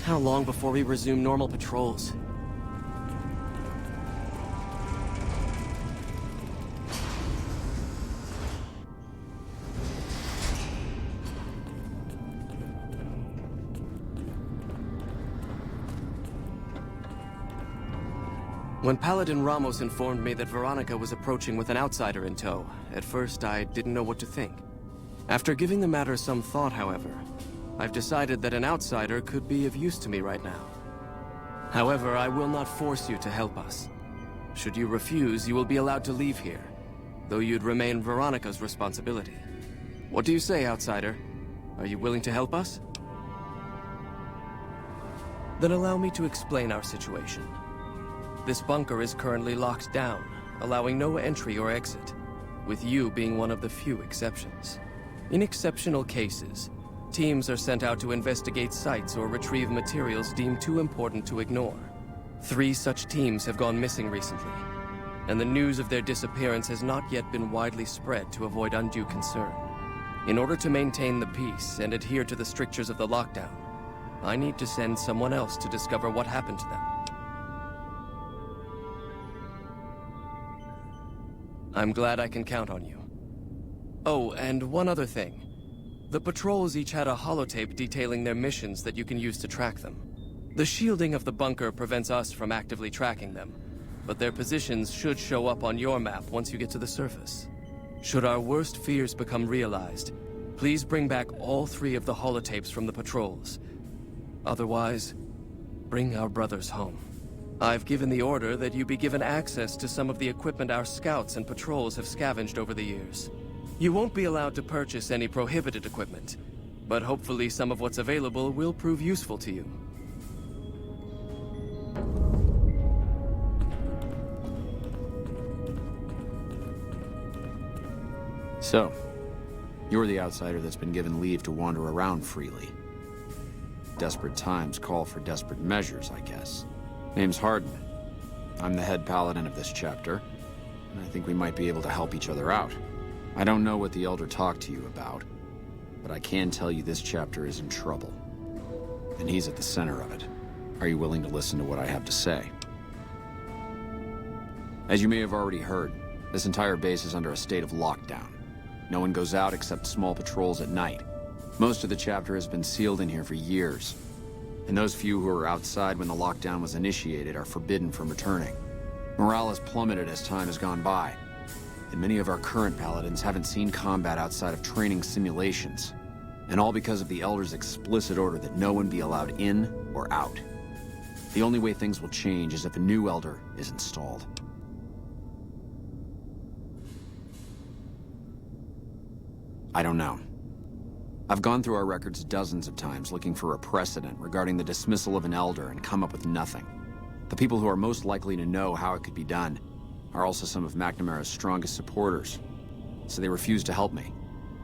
How long before we resume normal patrols? When Paladin Ramos informed me that Veronica was approaching with an outsider in tow, at first I didn't know what to think. After giving the matter some thought, however, I've decided that an outsider could be of use to me right now. However, I will not force you to help us. Should you refuse, you will be allowed to leave here, though you'd remain Veronica's responsibility. What do you say, outsider? Are you willing to help us? Then allow me to explain our situation. This bunker is currently locked down, allowing no entry or exit, with you being one of the few exceptions. In exceptional cases, teams are sent out to investigate sites or retrieve materials deemed too important to ignore. 3 such teams have gone missing recently, and the news of their disappearance has not yet been widely spread to avoid undue concern. In order to maintain the peace and adhere to the strictures of the lockdown, I need to send someone else to discover what happened to them. I'm glad I can count on you. Oh, and one other thing. The patrols each had a holotape detailing their missions that you can use to track them. The shielding of the bunker prevents us from actively tracking them, but their positions should show up on your map once you get to the surface. Should our worst fears become realized, please bring back all 3 of the holotapes from the patrols. Otherwise, bring our brothers home. I've given the order that you be given access to some of the equipment our scouts and patrols have scavenged over the years. You won't be allowed to purchase any prohibited equipment, but hopefully some of what's available will prove useful to you. So, you're the outsider that's been given leave to wander around freely. Desperate times call for desperate measures, I guess. Name's Hardin. I'm the head paladin of this chapter, and I think we might be able to help each other out. I don't know what the Elder talked to you about, but I can tell you this chapter is in trouble. And he's at the center of it. Are you willing to listen to what I have to say? As you may have already heard, this entire base is under a state of lockdown. No one goes out except small patrols at night. Most of the chapter has been sealed in here for years, and those few who were outside when the lockdown was initiated are forbidden from returning. Morale has plummeted as time has gone by, and many of our current paladins haven't seen combat outside of training simulations, and all because of the Elder's explicit order that no one be allowed in or out. The only way things will change is if a new Elder is installed. I don't know. I've gone through our records dozens of times looking for a precedent regarding the dismissal of an Elder and come up with nothing. The people who are most likely to know how it could be done are also some of McNamara's strongest supporters, so they refuse to help me,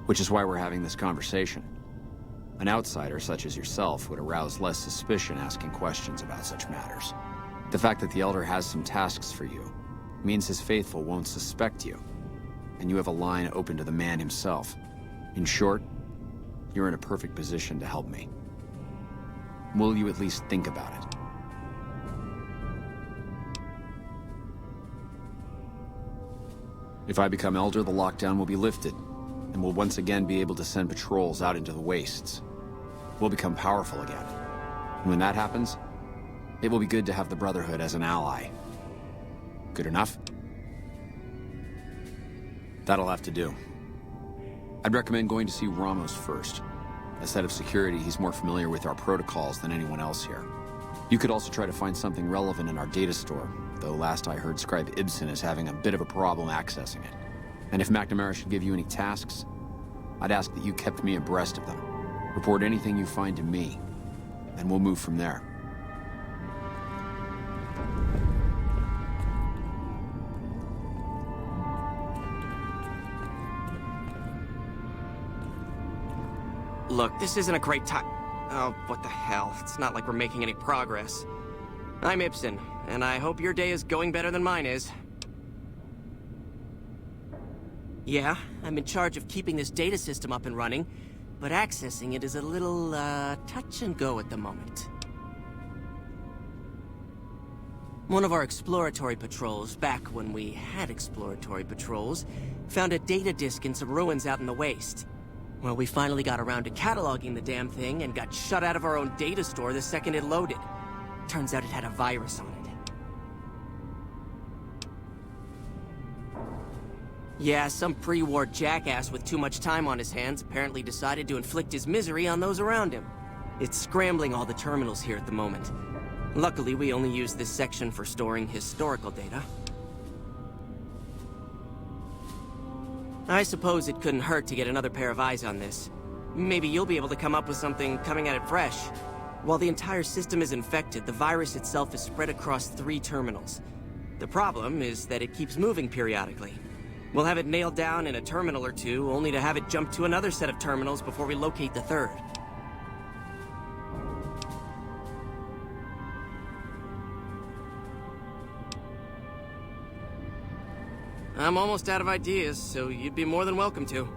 which is why we're having this conversation. An outsider such as yourself would arouse less suspicion asking questions about such matters. The fact that the Elder has some tasks for you means his faithful won't suspect you, and you have a line open to the man himself. In short, you're in a perfect position to help me. Will you at least think about it? If I become Elder, the lockdown will be lifted, and we'll once again be able to send patrols out into the wastes. We'll become powerful again. And when that happens, it will be good to have the Brotherhood as an ally. Good enough? That'll have to do. I'd recommend going to see Ramos first. As head of security, he's more familiar with our protocols than anyone else here. You could also try to find something relevant in our data store, though last I heard Scribe Ibsen is having a bit of a problem accessing it. And if McNamara should give you any tasks, I'd ask that you kept me abreast of them. Report anything you find to me, and we'll move from there. Look, this isn't a great time. Oh, what the hell. It's not like we're making any progress. I'm Ibsen, and I hope your day is going better than mine is. Yeah, I'm in charge of keeping this data system up and running, but accessing it is a little, touch and go at the moment. One of our exploratory patrols, back when we had exploratory patrols, found a data disk in some ruins out in the waste. Well, we finally got around to cataloging the damn thing and got shut out of our own data store the second it loaded. Turns out it had a virus on it. Yeah, some pre-war jackass with too much time on his hands apparently decided to inflict his misery on those around him. It's scrambling all the terminals here at the moment. Luckily, we only use this section for storing historical data. I suppose it couldn't hurt to get another pair of eyes on this. Maybe you'll be able to come up with something coming at it fresh. While the entire system is infected, the virus itself is spread across 3 terminals. The problem is that it keeps moving periodically. We'll have it nailed down in a terminal or 2, only to have it jump to another set of terminals before we locate the 3rd. I'm almost out of ideas, so you'd be more than welcome to.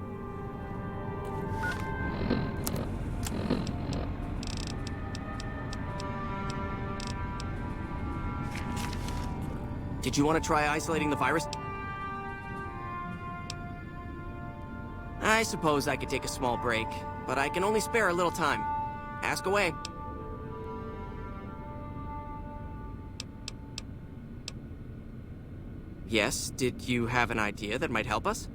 Did you want to try isolating the virus? I suppose I could take a small break, but I can only spare a little time. Ask away. Yes, did you have an idea that might help us?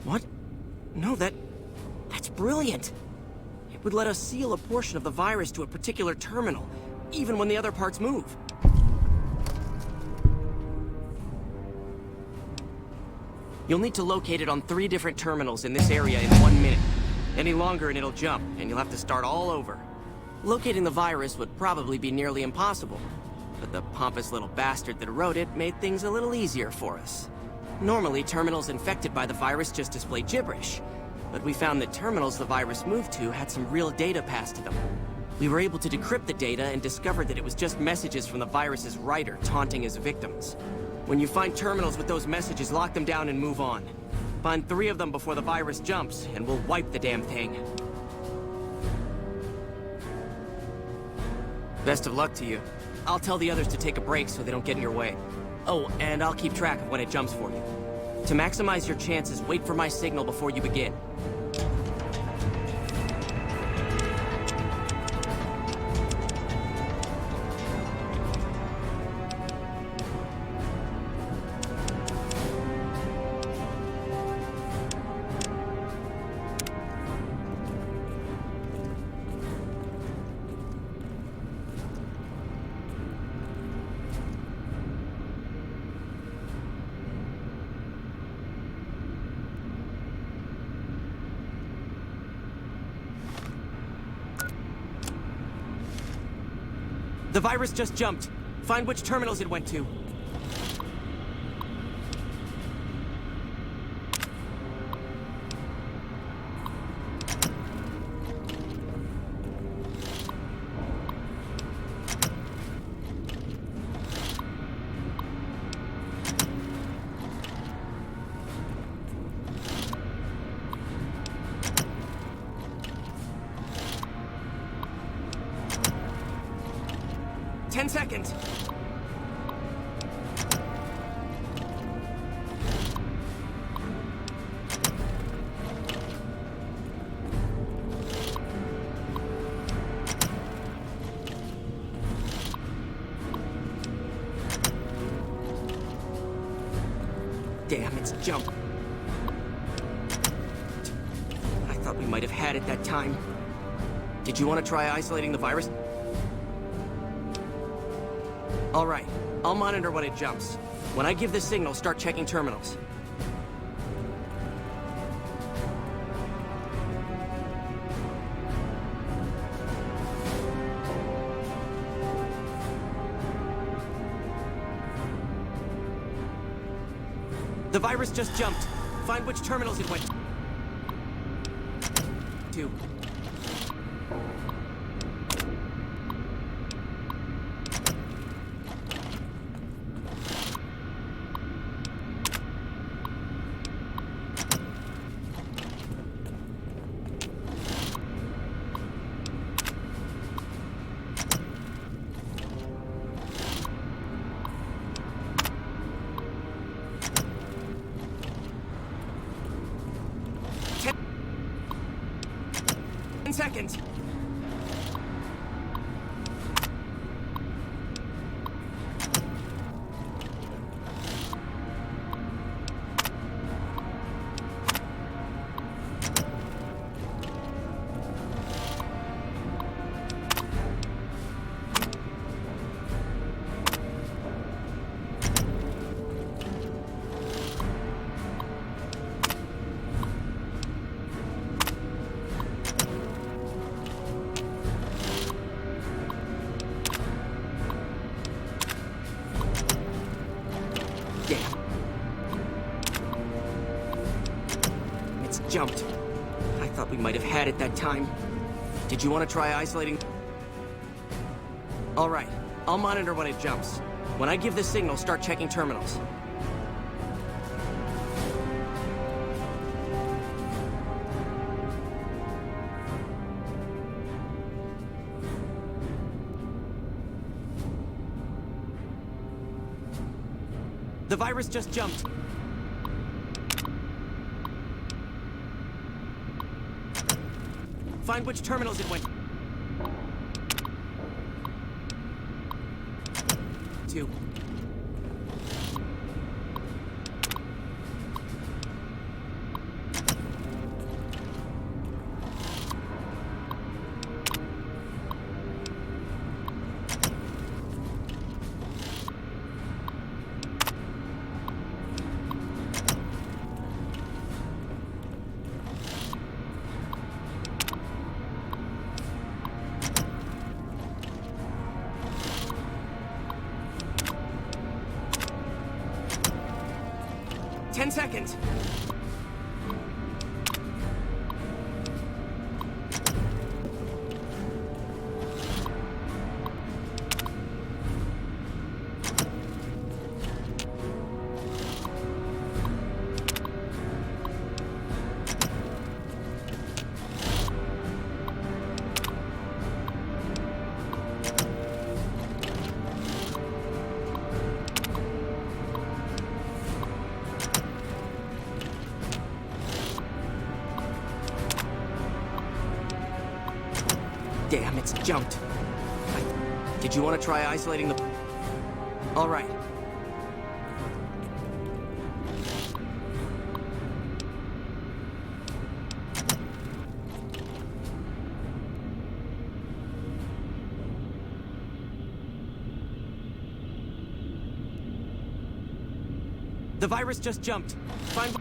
What? No, that's brilliant. It would let us seal a portion of the virus to a particular terminal, even when the other parts move. You'll need to locate it on 3 different terminals in this area in 1 minute. Any longer and it'll jump, and you'll have to start all over. Locating the virus would probably be nearly impossible, but the pompous little bastard that wrote it made things a little easier for us. Normally, terminals infected by the virus just display gibberish, but we found that terminals the virus moved to had some real data passed to them. We were able to decrypt the data and discovered that it was just messages from the virus's writer taunting his victims. When you find terminals with those messages, lock them down and move on. Find 3 of them before the virus jumps, and we'll wipe the damn thing. Best of luck to you. I'll tell the others to take a break so they don't get in your way. Oh, and I'll keep track of when it jumps for you. To maximize your chances, wait for my signal before you begin. The virus just jumped. Find which terminals it went to. Ten seconds. Damn, it's jump. I thought we might have had it that time. Did you want to try isolating the virus? All right, I'll monitor when it jumps. When I give the signal, start checking terminals. The virus just jumped. Find which terminals it went to. 10 seconds! Jumped. I thought we might have had it that time. Did you want to try isolating? All right, I'll monitor when it jumps. When I give the signal, start checking terminals. The virus just jumped. Find which terminals it went to. Ten seconds. Damn, it's jumped. Did you want to try isolating the... All right. The virus just jumped. Find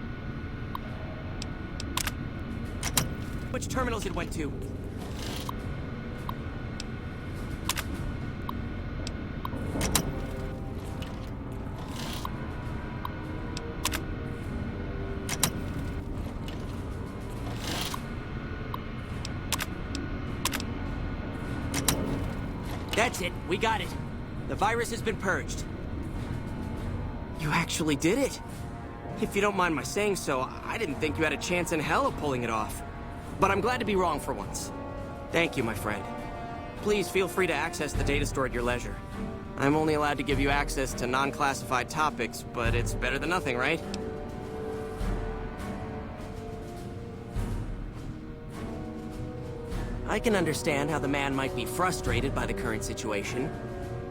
which terminals it went to. That's it. We got it. The virus has been purged. You actually did it. If you don't mind my saying so, I didn't think you had a chance in hell of pulling it off. But I'm glad to be wrong for once. Thank you, my friend. Please feel free to access the data store at your leisure. I'm only allowed to give you access to non-classified topics, but it's better than nothing, right? I can understand how the man might be frustrated by the current situation.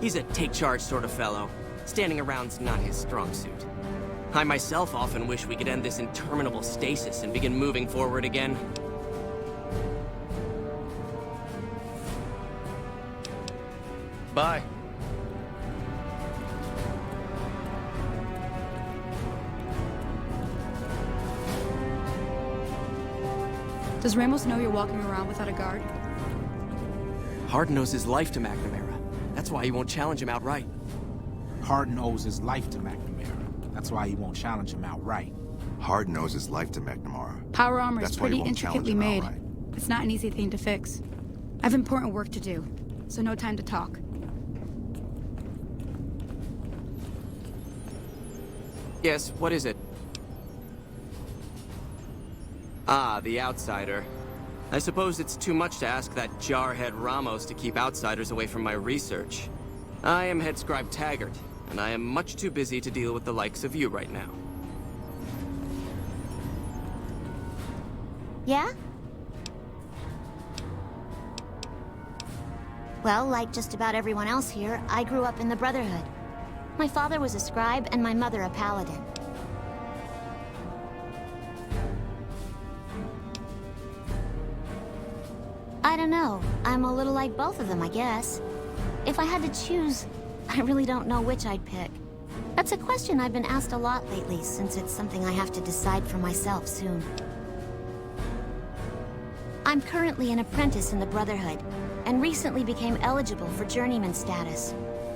He's a take-charge sort of fellow. Standing around's not his strong suit. I myself often wish we could end this interminable stasis and begin moving forward again. Bye. Does Ramos know you're walking around without a guard? Hardin owes his life to McNamara. That's why he won't challenge him outright. Hardin owes his life to McNamara. That's why he won't challenge him outright. Hardin owes his life to McNamara. Power armor is That's why he pretty won't challenge intricately him made. outright. It's not an easy thing to fix. I have important work to do, so no time to talk. Yes, what is it? Ah, the outsider. I suppose it's too much to ask that jarhead Ramos to keep outsiders away from my research. I am head scribe Taggart, and I am much too busy to deal with the likes of you right now. Yeah? Well, like just about everyone else here, I grew up in the Brotherhood. My father was a scribe and my mother a paladin. I don't know. I'm a little like both of them, I guess. If I had to choose, I really don't know which I'd pick. That's a question I've been asked a lot lately, since it's something I have to decide for myself soon. I'm currently an apprentice in the Brotherhood, and recently became eligible for journeyman status.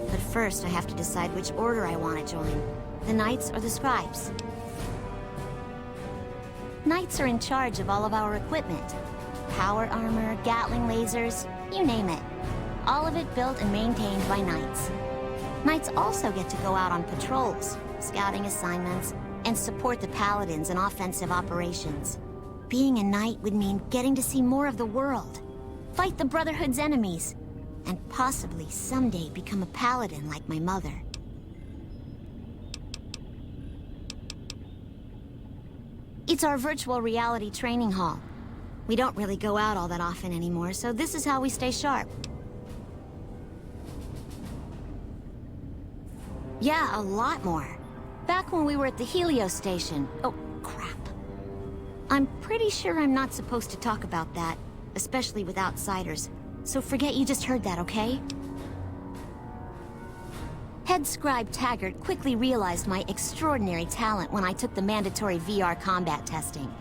But first I have to decide which order I want to join, the Knights or the Scribes. Knights are in charge of all of our equipment. Power armor, Gatling lasers, you name it. All of it built and maintained by Knights. Knights also get to go out on patrols, scouting assignments, and support the Paladins in offensive operations. Being a Knight would mean getting to see more of the world, fight the Brotherhood's enemies, and possibly someday become a Paladin like my mother. It's our virtual reality training hall. We don't really go out all that often anymore, so this is how we stay sharp. Yeah, a lot more. Back when we were at the Helios station. Oh, crap. I'm pretty sure I'm not supposed to talk about that, especially with outsiders. So forget you just heard that, okay? Head Scribe Taggart quickly realized my extraordinary talent when I took the mandatory VR combat testing.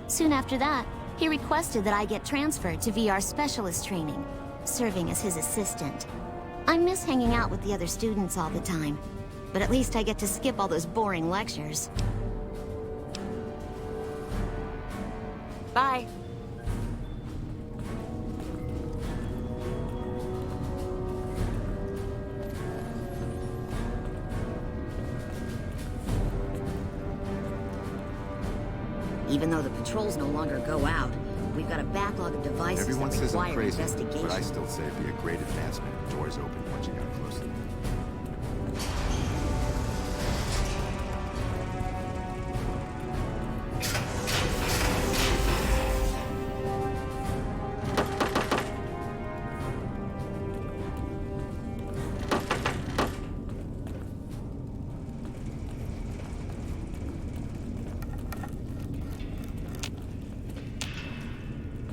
Soon after that, he requested that I get transferred to VR specialist training, serving as his assistant. I miss hanging out with the other students all the time, but at least I get to skip all those boring lectures. Bye. Even though the patrols no longer go out, we've got a backlog of devices Everyone that says I'm require crazy, investigation. but I still say it'd be a great advancement if the doors open once you got close to them.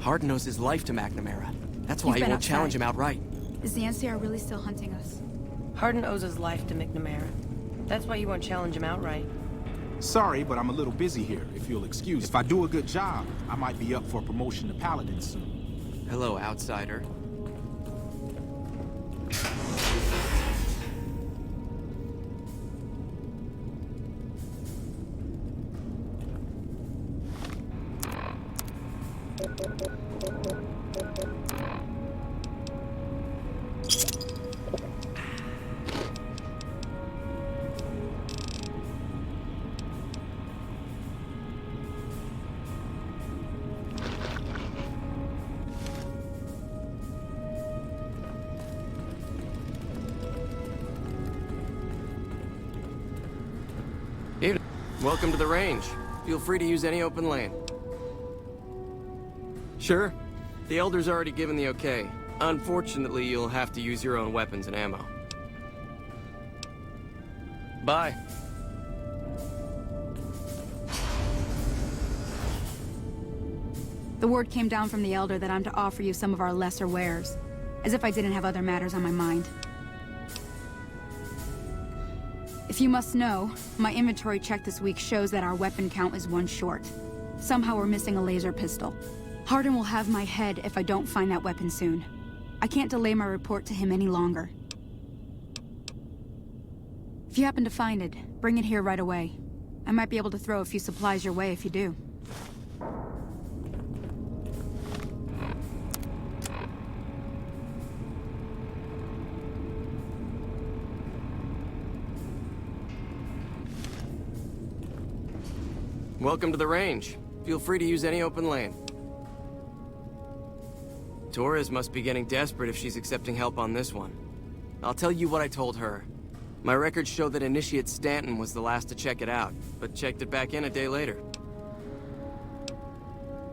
Hardin owes his life to McNamara. That's why You've he been won't challenge outside. him outright. Is the NCR really still hunting us? Hardin owes his life to McNamara. That's why you won't challenge him outright. Sorry, but I'm a little busy here, if you'll excuse. If I do a good job, I might be up for promotion to Paladin soon. Hello, outsider. Evening. Welcome to the range. Feel free to use any open lane. Sure. The Elder's already given the okay. Unfortunately, you'll have to use your own weapons and ammo. Bye. The word came down from the Elder that I'm to offer you some of our lesser wares. As if I didn't have other matters on my mind. If you must know, my inventory check this week shows that our weapon count is one short. Somehow we're missing a laser pistol. Hardin will have my head if I don't find that weapon soon. I can't delay my report to him any longer. If you happen to find it, bring it here right away. I might be able to throw a few supplies your way if you do. Welcome to the range. Feel free to use any open lane. Torres must be getting desperate if she's accepting help on this one. I'll tell you what I told her. My records show that Initiate Stanton was the last to check it out, but checked it back in a day later.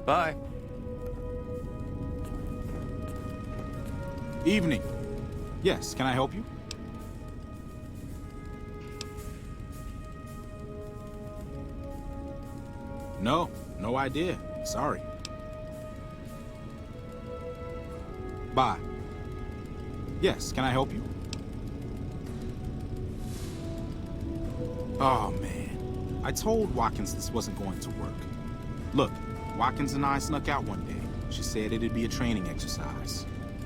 Bye. Evening. Yes, can I help you? No, no idea. Sorry. Bye. Yes, can I help you? Oh, man. I told Watkins this wasn't going to work. Look, Watkins and I snuck out one day. She said it'd be a training exercise.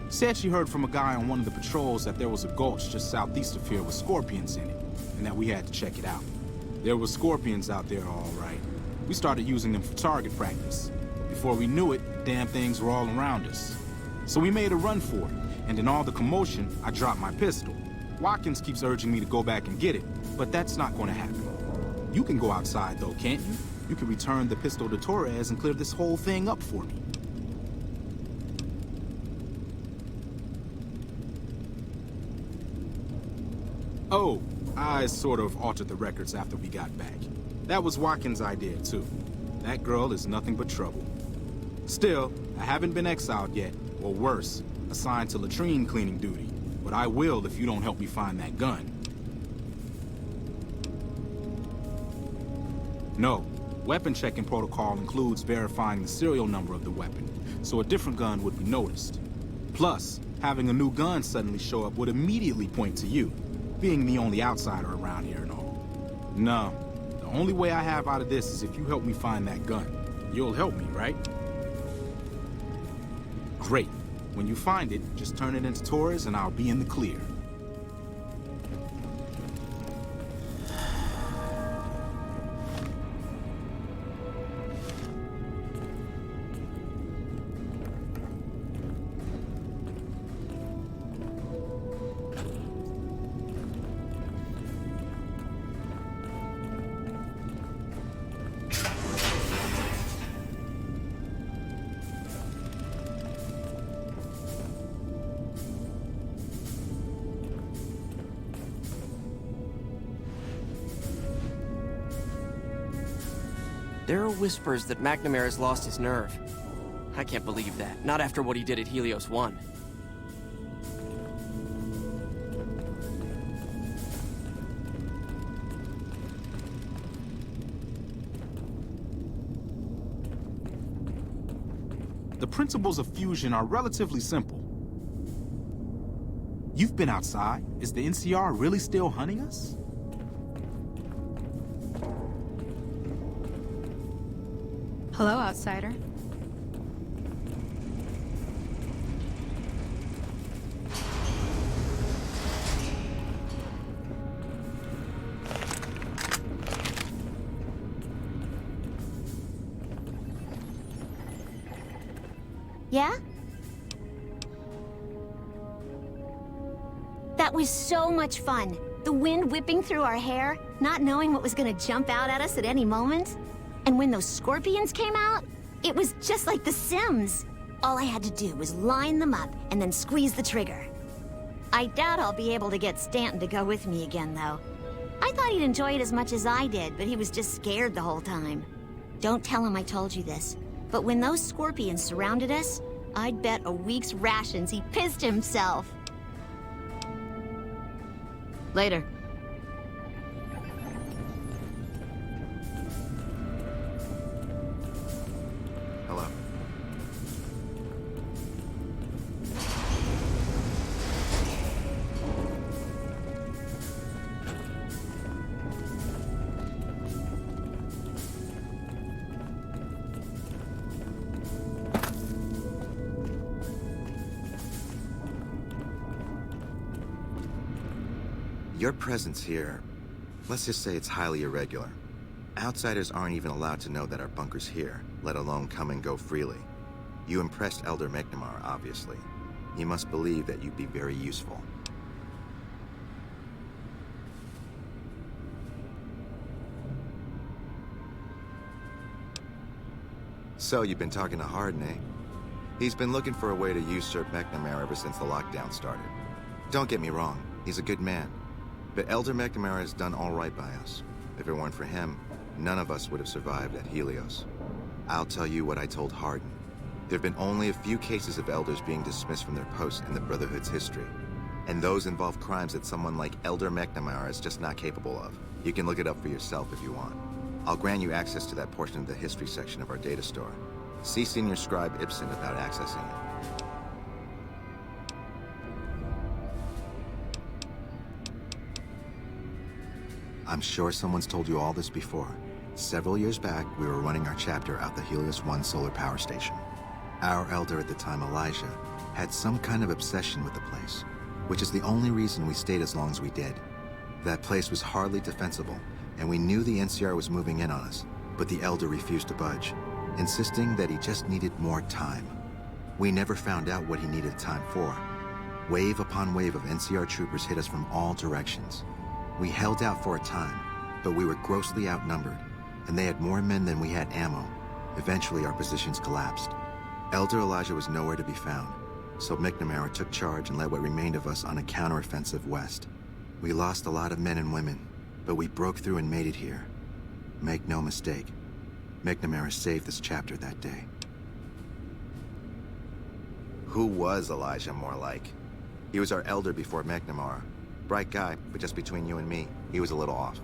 Said she heard from a guy on one of the patrols that there was a gulch just southeast of here with scorpions in it, and that we had to check it out. There were scorpions out there, all right. We started using them for target practice. Before we knew it, damn things were all around us. So we made a run for it, and in all the commotion, I dropped my pistol. Watkins keeps urging me to go back and get it, but that's not going to happen. You can go outside, though, can't you? You can return the pistol to Torres and clear this whole thing up for me. Oh, I sort of altered the records after we got back. That was Watkins' idea, too. That girl is nothing but trouble. Still, I haven't been exiled yet, or worse, assigned to latrine cleaning duty. But I will if you don't help me find that gun. No, weapon checking protocol includes verifying the serial number of the weapon, so a different gun would be noticed. Plus, having a new gun suddenly show up would immediately point to you, being the only outsider around here and all. No, the only way I have out of this is if you help me find that gun. You'll help me, right? Great. When you find it, just turn it into Torres and I'll be in the clear. There are whispers that McNamara's lost his nerve. I can't believe that, not after what he did at Helios 1. The principles of fusion are relatively simple. You've been outside. Is the NCR really still hunting us? Hello, outsider. Yeah? That was so much fun. The wind whipping through our hair, not knowing what was gonna jump out at us at any moment. And when those scorpions came out, it was just like The Sims. All I had to do was line them up and then squeeze the trigger. I doubt I'll be able to get Stanton to go with me again, though. I thought he'd enjoy it as much as I did, but he was just scared the whole time. Don't tell him I told you this, but when those scorpions surrounded us, I'd bet a week's rations he pissed himself. Later. Hello. Your presence here, let's just say it's highly irregular. Outsiders aren't even allowed to know that our bunker's here, let alone come and go freely. You impressed Elder McNamara, obviously. He must believe that you'd be very useful. So, you've been talking to Hardin, eh? He's been looking for a way to usurp McNamara ever since the lockdown started. Don't get me wrong, he's a good man. But Elder McNamara has done all right by us. If it weren't for him, none of us would have survived at Helios. I'll tell you what I told Hardin. There have been only a few cases of elders being dismissed from their posts in the Brotherhood's history. And those involve crimes that someone like Elder McNamara is just not capable of. You can look it up for yourself if you want. I'll grant you access to that portion of the history section of our data store. See Senior Scribe Ibsen about accessing it. I'm sure someone's told you all this before. Several years back, we were running our chapter out the Helios 1 solar power station. Our elder at the time, Elijah, had some kind of obsession with the place, which is the only reason we stayed as long as we did. That place was hardly defensible, and we knew the NCR was moving in on us, but the elder refused to budge, insisting that he just needed more time. We never found out what he needed time for. Wave upon wave of NCR troopers hit us from all directions. We held out for a time, but we were grossly outnumbered, and they had more men than we had ammo. Eventually, our positions collapsed. Elder Elijah was nowhere to be found, so McNamara took charge and led what remained of us on a counteroffensive west. We lost a lot of men and women, but we broke through and made it here. Make no mistake, McNamara saved this chapter that day. Who was Elijah more like? He was our elder before McNamara. Bright guy, but just between you and me, he was a little off.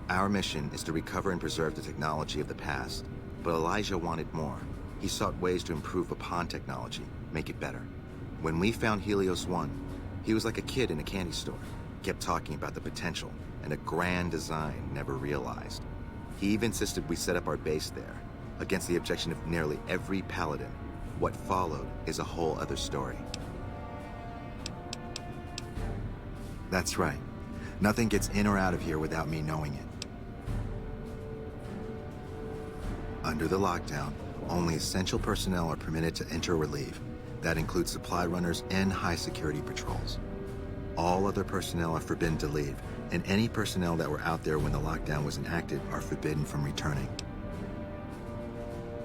Our mission is to recover and preserve the technology of the past, but Elijah wanted more. He sought ways to improve upon technology, make it better. When we found Helios 1, he was like a kid in a candy store. Kept talking about the potential and a grand design never realized. He even insisted we set up our base there, against the objection of nearly every paladin. What followed is a whole other story. That's right. Nothing gets in or out of here without me knowing it. Under the lockdown, only essential personnel are permitted to enter or leave. That includes supply runners and high-security patrols. All other personnel are forbidden to leave, and any personnel that were out there when the lockdown was enacted are forbidden from returning.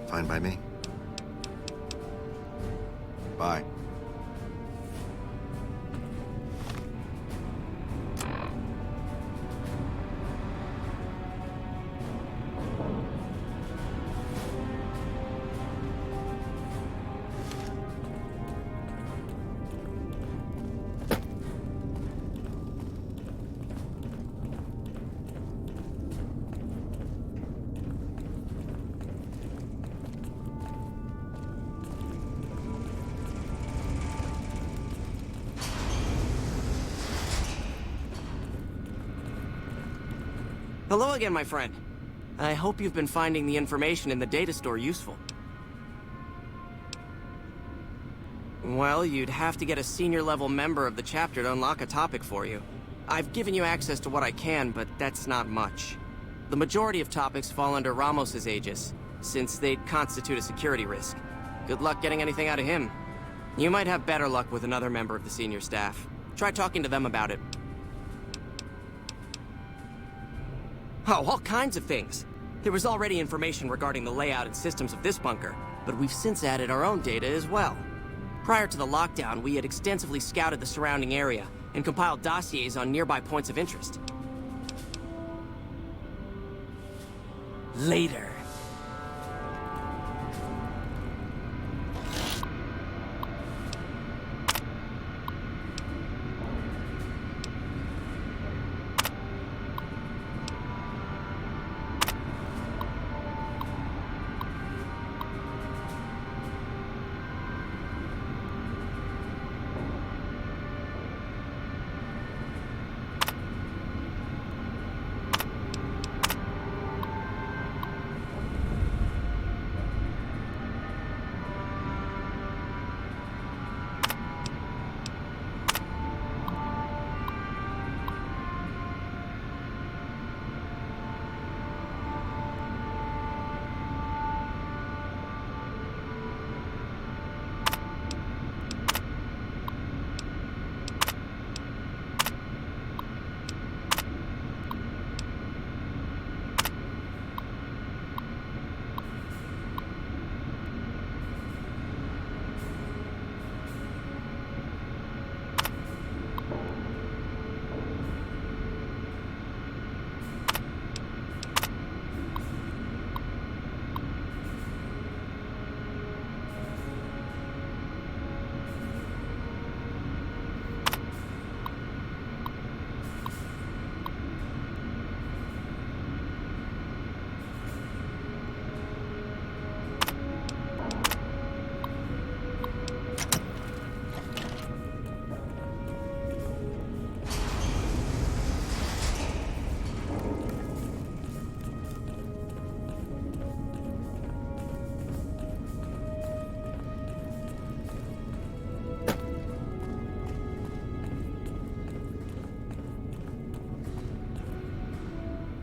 Fine by me? Bye. Hello again, my friend. I hope you've been finding the information in the data store useful. Well, you'd have to get a senior-level member of the chapter to unlock a topic for you. I've given you access to what I can, but that's not much. The majority of topics fall under Ramos's aegis, since they'd constitute a security risk. Good luck getting anything out of him. You might have better luck with another member of the senior staff. Try talking to them about it. Oh, all kinds of things. There was already information regarding the layout and systems of this bunker, but we've since added our own data as well. Prior to the lockdown, we had extensively scouted the surrounding area and compiled dossiers on nearby points of interest. Later.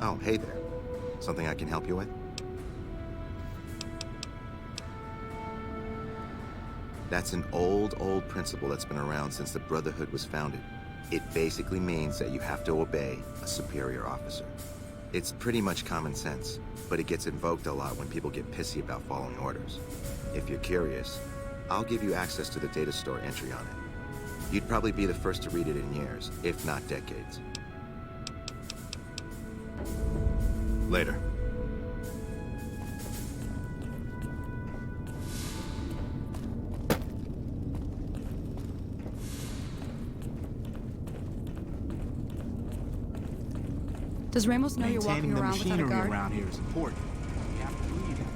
Oh, hey there. Something I can help you with? That's an old principle that's been around since the Brotherhood was founded. It basically means that you have to obey a superior officer. It's pretty much common sense, but it gets invoked a lot when people get pissy about following orders. If you're curious, I'll give you access to the data store entry on it. You'd probably be the first to read it in years, if not decades. Later. Does Ramos know you're walking Maintaining the around without a machinery guard? around here is important. We have to believe it.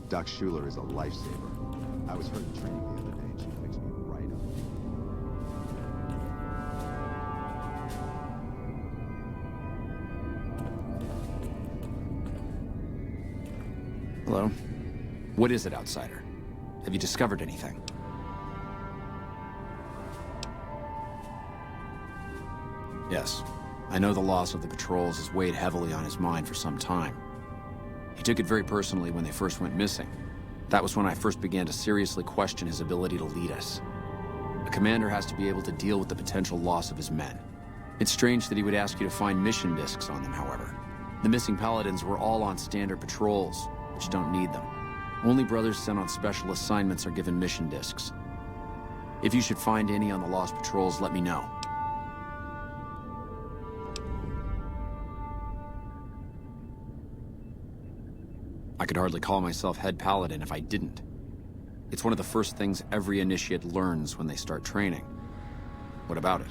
Doc Schuler is a lifesaver. I was hurt in training the other day and she fixed me right up. Hello? What is it, outsider? Have you discovered anything? Yes. I know the loss of the patrols has weighed heavily on his mind for some time. He took it very personally when they first went missing. That was when I first began to seriously question his ability to lead us. A commander has to be able to deal with the potential loss of his men. It's strange that he would ask you to find mission discs on them, however. The missing paladins were all on standard patrols, which don't need them. Only brothers sent on special assignments are given mission discs. If you should find any on the lost patrols, let me know. I could hardly call myself head paladin if I didn't. It's one of the first things every initiate learns when they start training. What about it?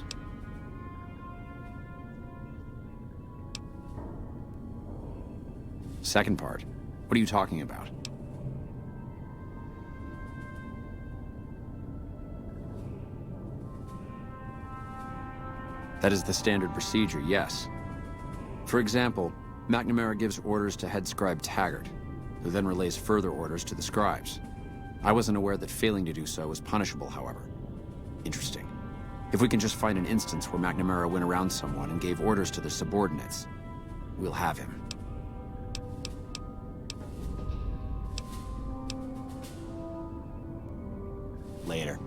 Second part. What are you talking about? That is the standard procedure, yes. For example, McNamara gives orders to head scribe Taggart, who then relays further orders to the scribes. I wasn't aware that failing to do so was punishable, however. Interesting. If we can just find an instance where McNamara went around someone and gave orders to their subordinates, we'll have him. Later.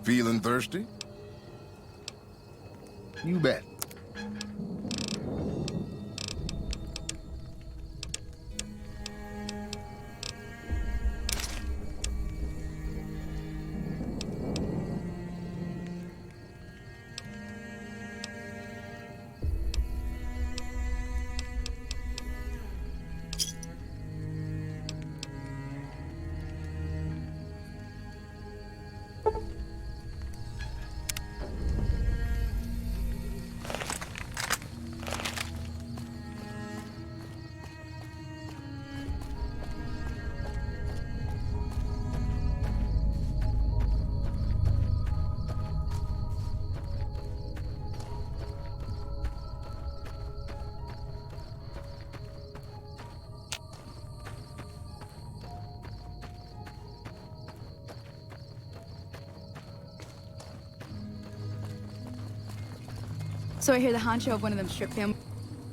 Feeling thirsty? You bet. So I hear the honcho of one of them strip families.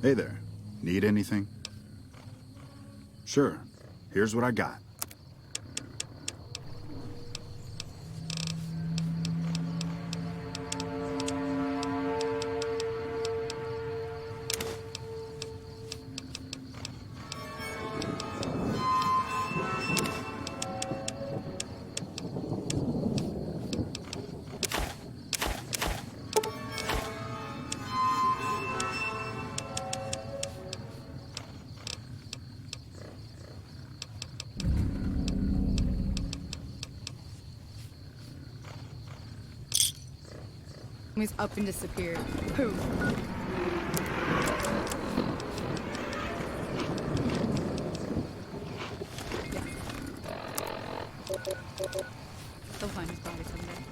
Hey there. Need anything? Sure. Here's what I got. He's up and disappeared. Poof. Yeah. They'll find his body someday.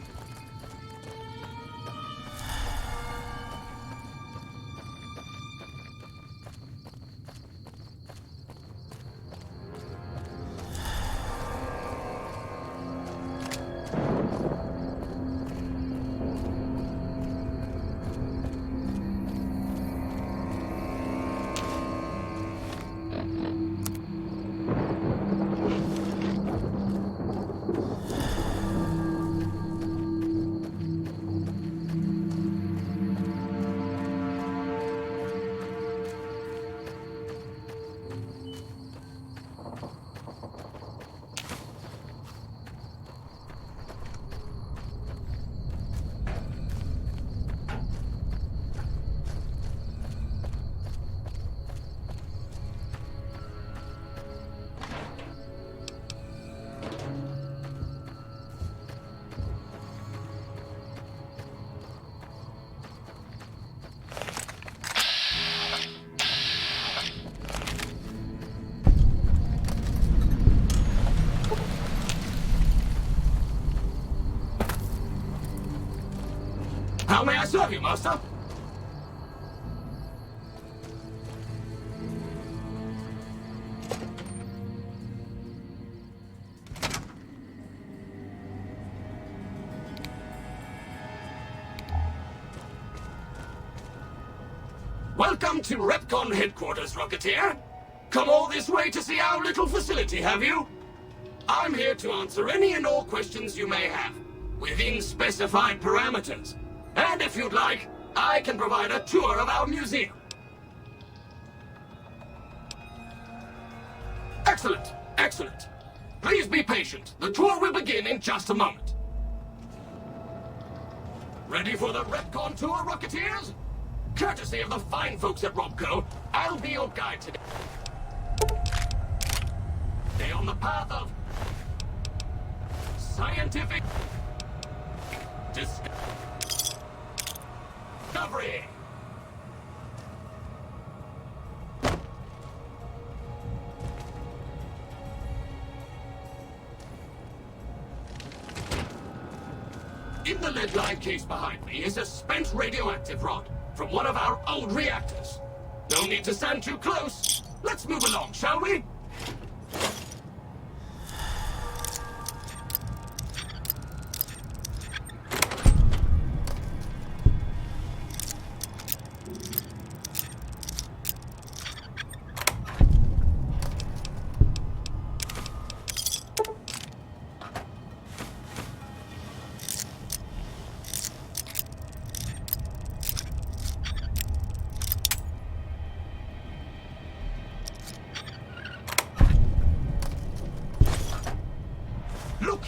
How may I serve you, Master? Welcome to Repcon headquarters, Rocketeer. Come all this way to see our little facility, have you? I'm here to answer any and all questions you may have, within specified parameters. And if you'd like, I can provide a tour of our museum. Excellent, excellent. Please be patient. The tour will begin in just a moment. Ready for the Repcon tour, Rocketeers? Courtesy of the fine folks at Robco, I'll be your guide today. Stay on the path of scientific discovery. In the lead-lined case behind me is a spent radioactive rod from one of our old reactors. No need to stand too close. Let's move along, shall we?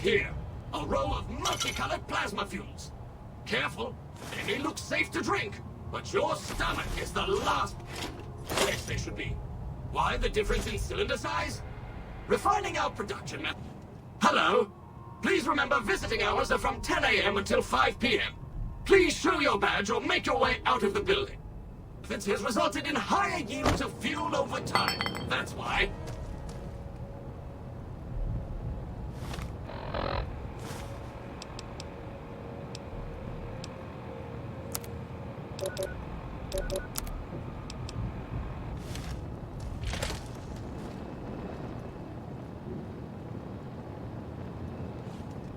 here. A row of multicolored plasma fuels. Careful, they may look safe to drink, but your stomach is the last place they should be. Why the difference in cylinder size? Refining our production method. Hello? Please remember visiting hours are from 10 a.m. until 5 p.m. Please show your badge or make your way out of the building. This has resulted in higher yields of fuel over time. That's why.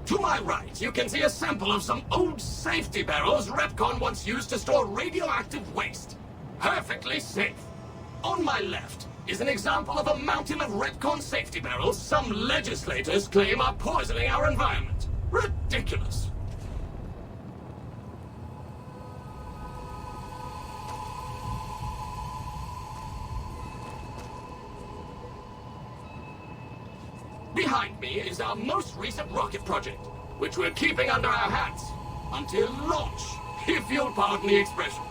To my right, you can see a sample of some old safety barrels Repcon once used to store radioactive waste. Perfectly safe. On my left is an example of a mountain of Repcon safety barrels some legislators claim are poisoning our environment. Ridiculous. Behind me is our most recent rocket project, which we're keeping under our hats until launch, if you'll pardon the expression.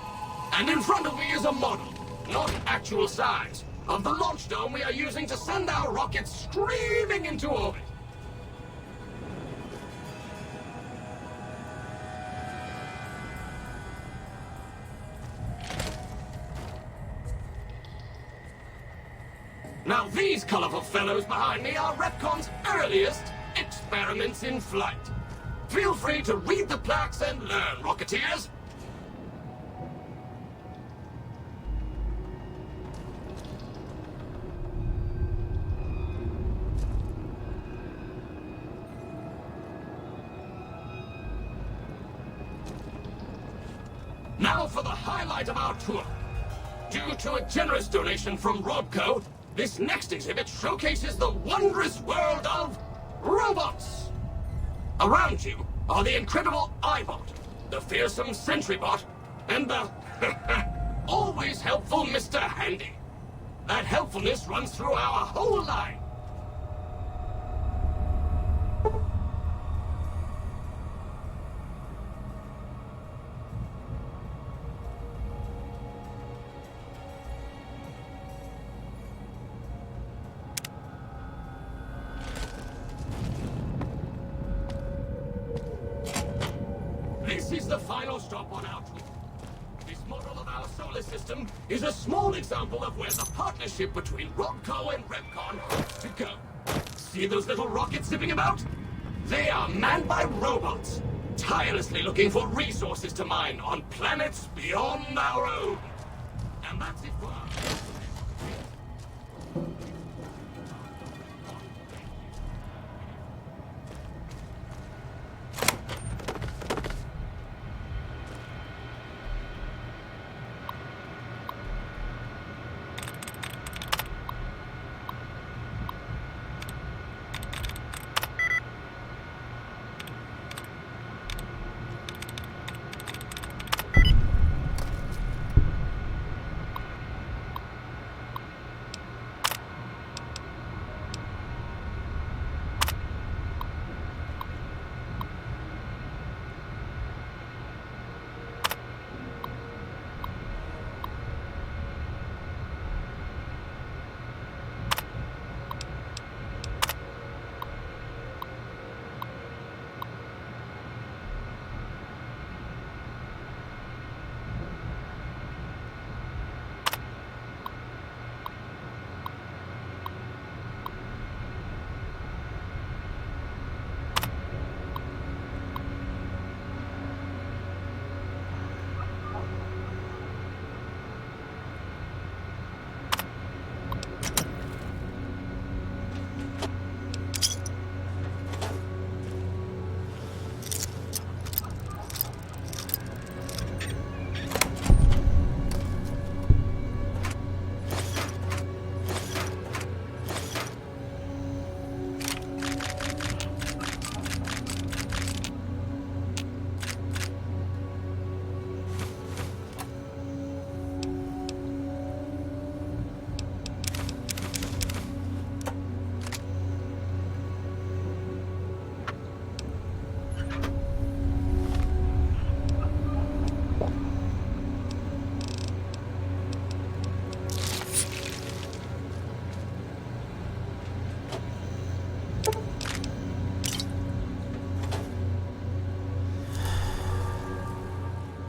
And in front of me is a model, not actual size, of the launch dome we are using to send our rockets screaming into orbit. Now these colorful fellows behind me are Repcon's earliest experiments in flight. Feel free to read the plaques and learn, Rocketeers. Now for the highlight of our tour. Due to a generous donation from Robco, this next exhibit showcases the wondrous world of robots. Around you are the incredible iBot, the fearsome SentryBot, and the always helpful Mr. Handy. That helpfulness runs through our whole line. This is the final stop on our trip. This model of our solar system is a small example of where the partnership between Robco and Repcon hopes to go. See those little rockets zipping about? They are manned by robots, tirelessly looking for resources to mine on planets beyond our own. And that's it for us.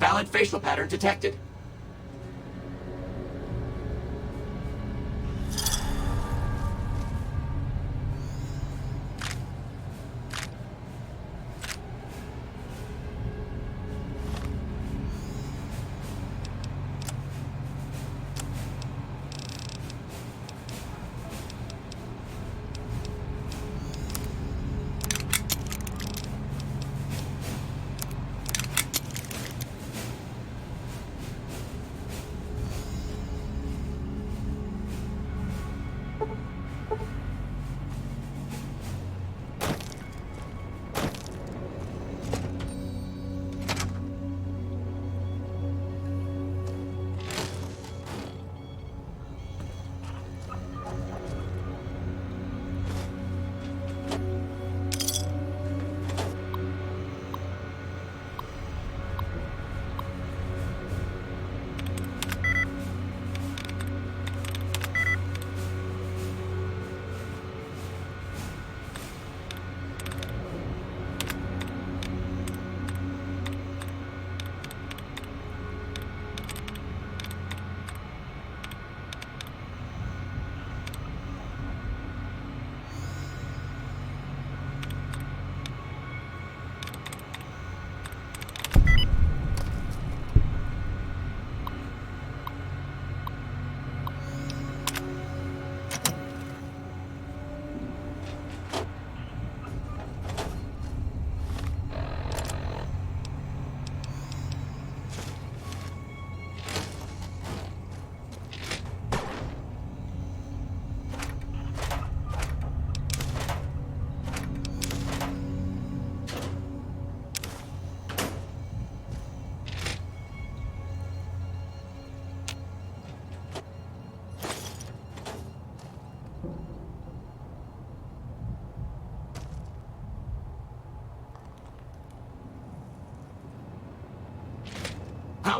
Valid facial pattern detected.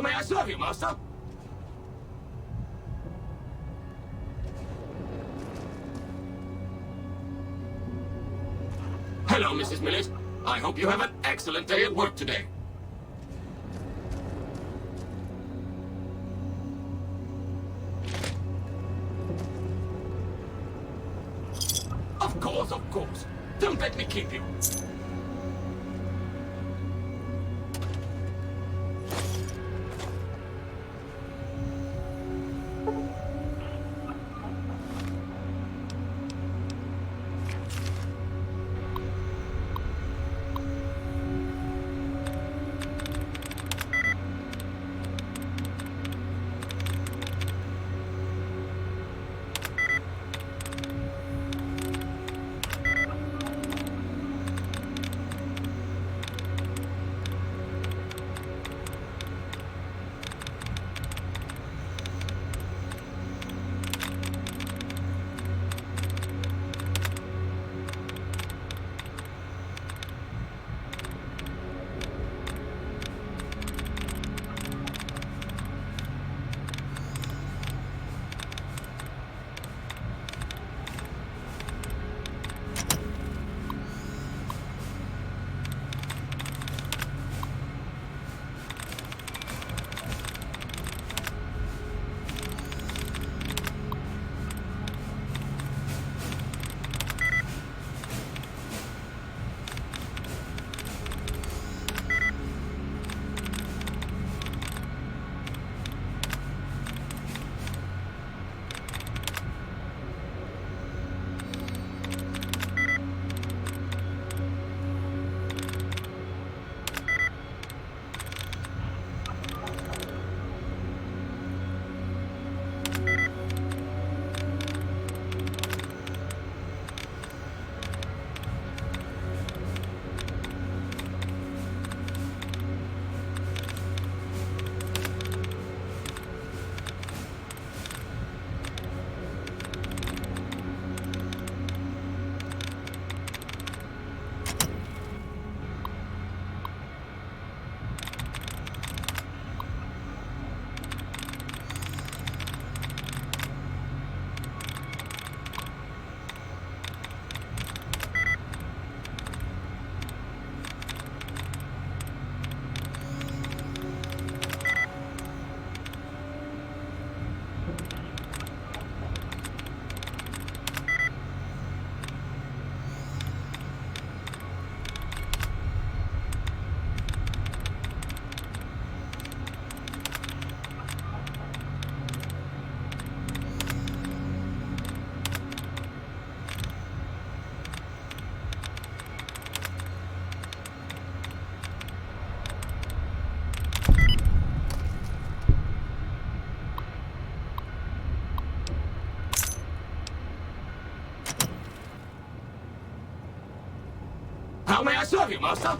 How may I serve you, Master? Hello, Mrs. Millet. I hope you have an excellent day at work today. Of course, of course. Don't let me keep you. How may I serve you, Master?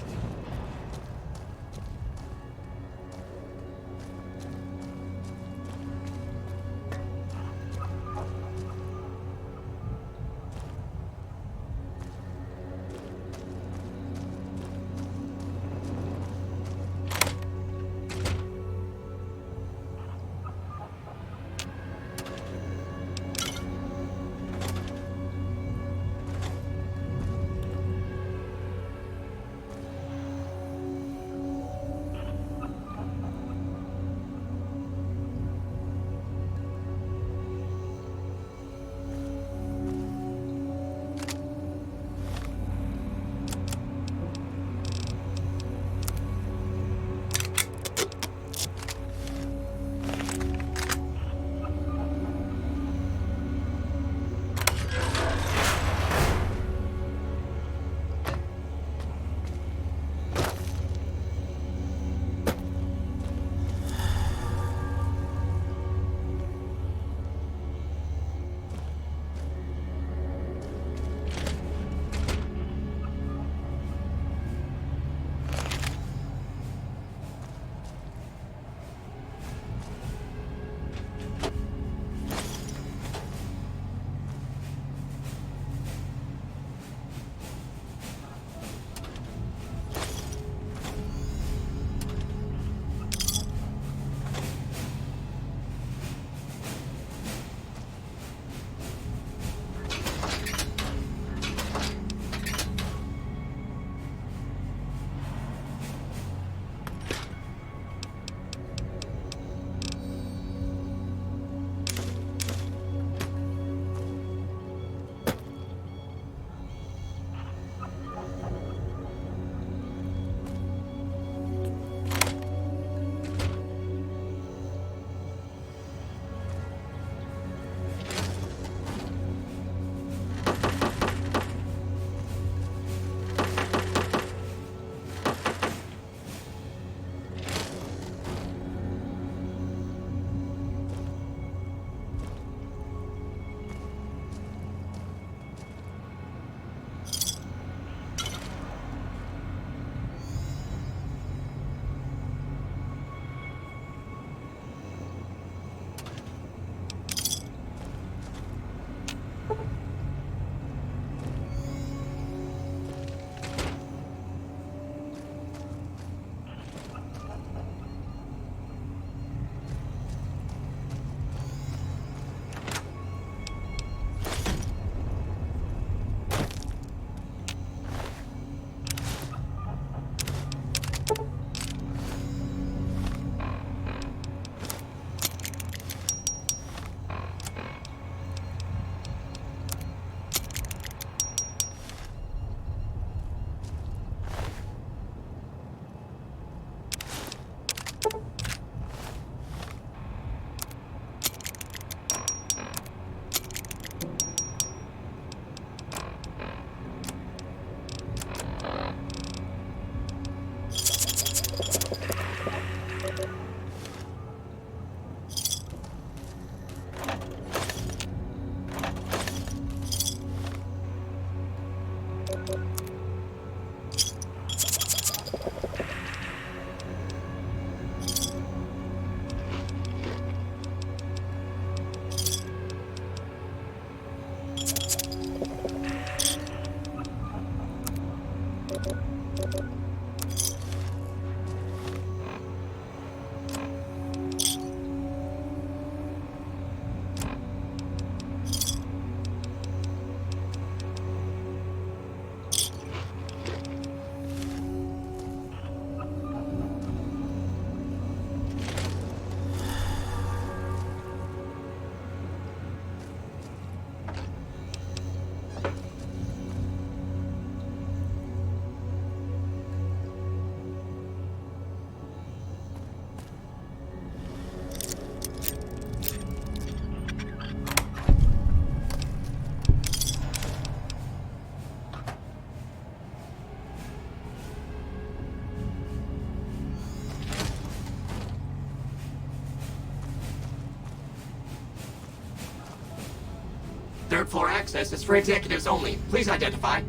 Third floor access is for executives only. Please identify.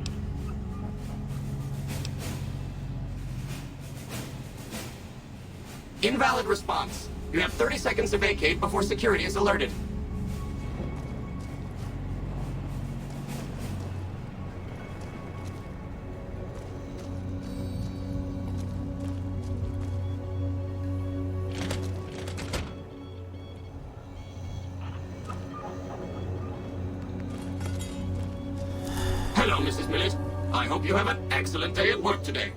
Invalid response. You have 30 seconds to vacate before security is alerted. Hello, Mrs. Millett. I hope you have an excellent day at work today.